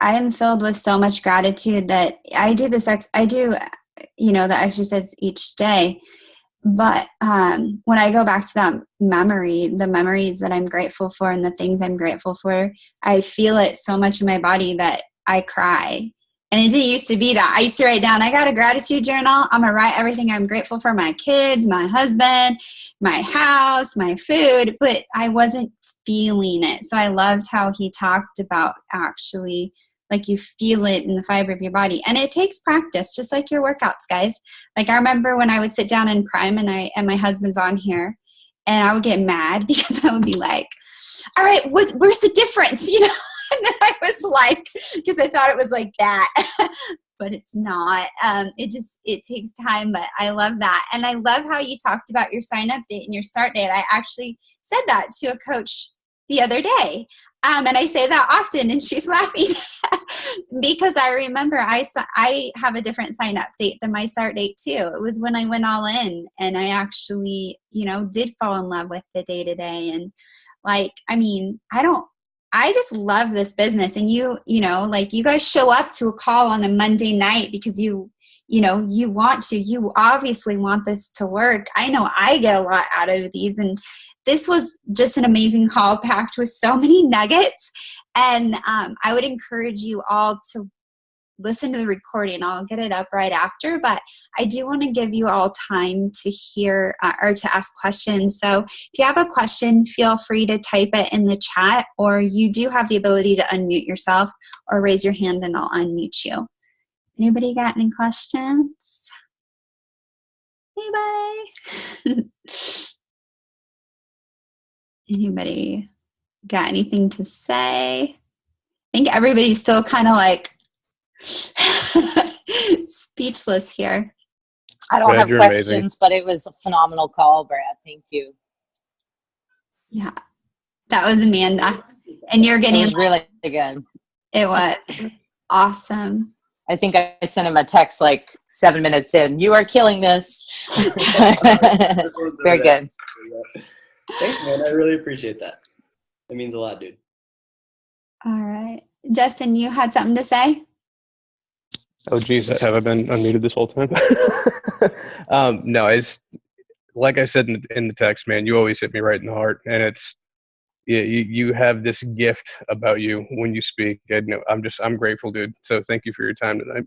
am filled with so much gratitude that I do the exercise each day. But when I go back to that the memories that I'm grateful for and the things I'm grateful for, I feel it so much in my body that I cry. And it didn't used to be that. I used to write down, I got a gratitude journal. I'm going to write everything I'm grateful for: my kids, my husband, my house, my food. But I wasn't feeling it. So I loved how he talked about actually, like, you feel it in the fiber of your body. And it takes practice, just like your workouts, guys. Like I remember when I would sit down in Prime and my husband's on here, and I would get mad because I would be like, all right, where's the difference? And then I was like, because I thought it was like that, but it's not. It takes time, but I love that. And I love how you talked about your sign up date and your start date. I actually said that to a coach the other day. And I say that often, and she's laughing because I remember I have a different sign up date than my start date too. It was when I went all in, and I actually, did fall in love with the day to day. And like, I mean, I just love this business. And like you guys show up to a call on a Monday night because you obviously want this to work. I know I get a lot out of these, and this was just an amazing call packed with so many nuggets. And I would encourage you all to listen to the recording. I'll get it up right after, but I do want to give you all time to hear or to ask questions. So if you have a question, feel free to type it in the chat, or you do have the ability to unmute yourself or raise your hand and I'll unmute you. Anybody got any questions? Anybody? Anybody got anything to say? I think everybody's still kind of like speechless here. I don't have questions, but it was a phenomenal call, Brad. Thank you. Yeah, that was Amanda. And you're getting— It was really good. It was awesome. I think I sent him a text like 7 minutes in. You are killing this. Very good. Thanks, man. I really appreciate that. It means a lot, dude. All right. Justin, you had something to say? Oh, geez, have I been unmuted this whole time? No, it's like I said in the text, man, you always hit me right in the heart. And it's, you have this gift about you when you speak. And I'm grateful, dude. So thank you for your time tonight.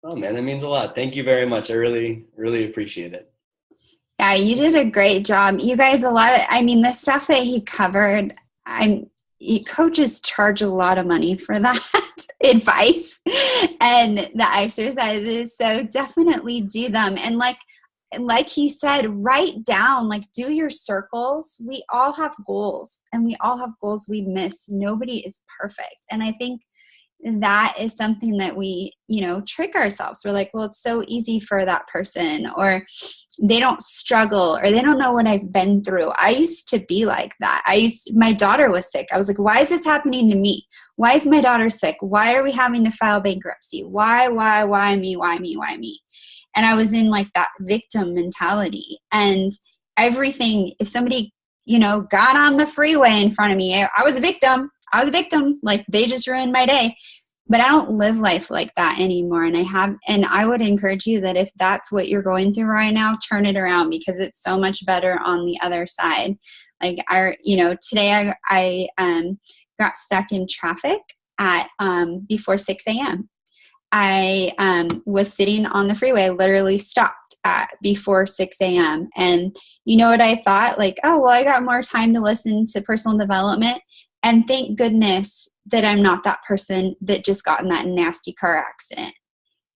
Oh, man, that means a lot. Thank you very much. I really, really appreciate it. Yeah, you did a great job. You guys, the stuff that he covered, coaches charge a lot of money for that advice and the exercises. So definitely do them. And like he said, write down, do your circles. We all have goals, and we all have goals we miss. Nobody is perfect. And I think that is something that we, trick ourselves. We're like, well, it's so easy for that person, or they don't struggle, or they don't know what I've been through. I used to be like that. My daughter was sick. I was like, why is this happening to me? Why is my daughter sick? Why are we having to file bankruptcy? Why me? And I was in that victim mentality, and everything, if somebody, got on the freeway in front of me, I was a victim. They just ruined my day. But I don't live life like that anymore. And I would encourage you that if that's what you're going through right now, turn it around, because it's so much better on the other side. Today I got stuck in traffic at before 6 a.m. I was sitting on the freeway. I literally stopped at before 6 a.m. And you know what I thought? I got more time to listen to personal development. And thank goodness that I'm not that person that just got in that nasty car accident,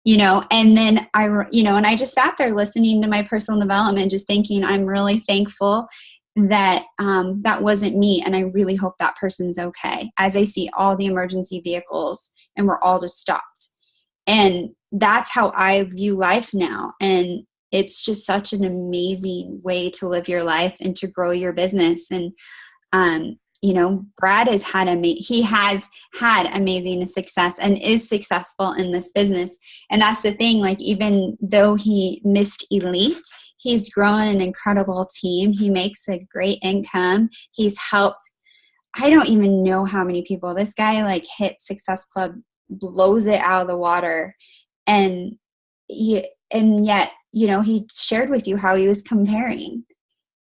and then and I just sat there listening to my personal development, just thinking, I'm really thankful that that wasn't me. And I really hope that person's okay, as I see all the emergency vehicles and we're all just stopped. And that's how I view life now. And it's just such an amazing way to live your life and to grow your business. And, Brad has had amazing success and is successful in this business. And that's the thing, even though he missed elite, he's grown an incredible team. He makes a great income. He's helped, I don't even know how many people. This guy hit Success Club, blows it out of the water. And yet, he shared with you how he was comparing.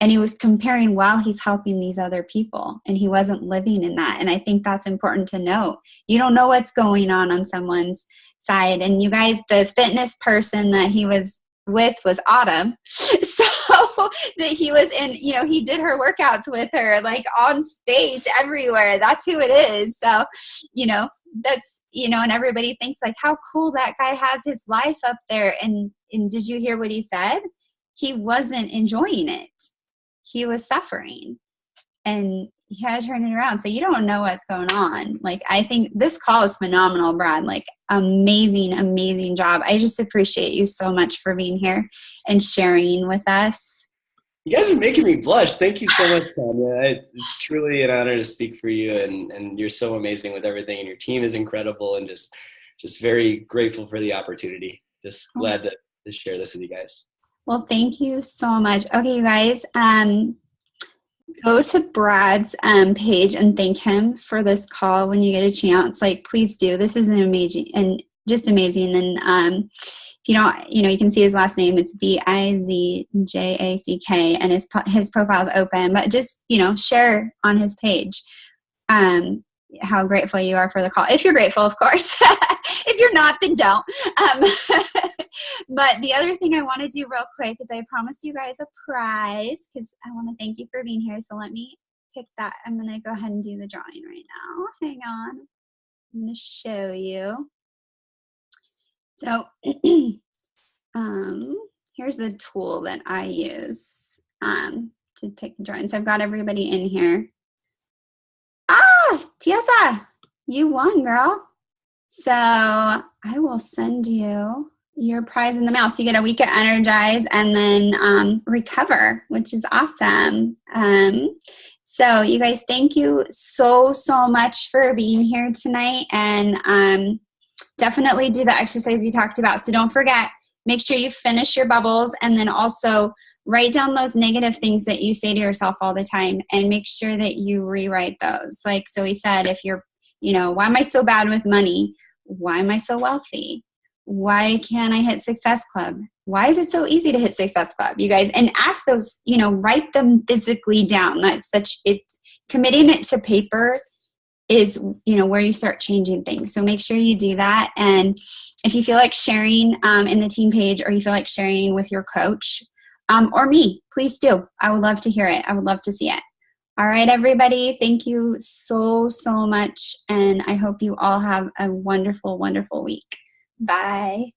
And he was comparing while he's helping these other people, and he wasn't living in that. And I think that's important to know. You don't know what's going on someone's side. And you guys, the fitness person that he was with was Autumn. So that he was in, he did her workouts with her, on stage everywhere. That's who it is. So, that's, and everybody thinks how cool that guy has his life up there. And did you hear what he said? He wasn't enjoying it. He was suffering, and he had to turn it around. So you don't know what's going on. I think this call is phenomenal, Brad. Amazing job. I just appreciate you so much for being here and sharing with us. You guys are making me blush. Thank you so much, Tanya. It's truly an honor to speak for you, and you're so amazing with everything, and your team is incredible, and just just very grateful for the opportunity. Just glad to share this with you guys. Well, thank you so much. Okay, you guys, go to Brad's page and thank him for this call when you get a chance. Like, please do. This is an amazing and just amazing. And if you don't, you can see his last name. It's Bizjack, and his profile is open. But just share on his page how grateful you are for the call. If you're grateful, of course. If you're not, then don't. But the other thing I want to do real quick is I promised you guys a prize because I want to thank you for being here. So let me pick that. I'm going to go ahead and do the drawing right now. Hang on. I'm going to show you. So here's the tool that I use to pick drawings. I've got everybody in here. Tiesa, you won, girl. So I will send you your prize in the mail. So you get a week at Energize and then Recover, which is awesome. So you guys, thank you so much for being here tonight. And definitely do the exercise you talked about. So don't forget, make sure you finish your bubbles and then also write down those negative things that you say to yourself all the time and make sure that you rewrite those. Like, so he said, if you're, why am I so bad with money? Why am I so wealthy? Why can't I hit Success Club? Why is it so easy to hit Success Club? You guys, and ask those, write them physically down. It's committing it to paper is, where you start changing things. So make sure you do that. And if you feel like sharing in the team page or you feel like sharing with your coach or me, please do. I would love to hear it. I would love to see it. All right, everybody. Thank you so much. And I hope you all have a wonderful, wonderful week. Bye.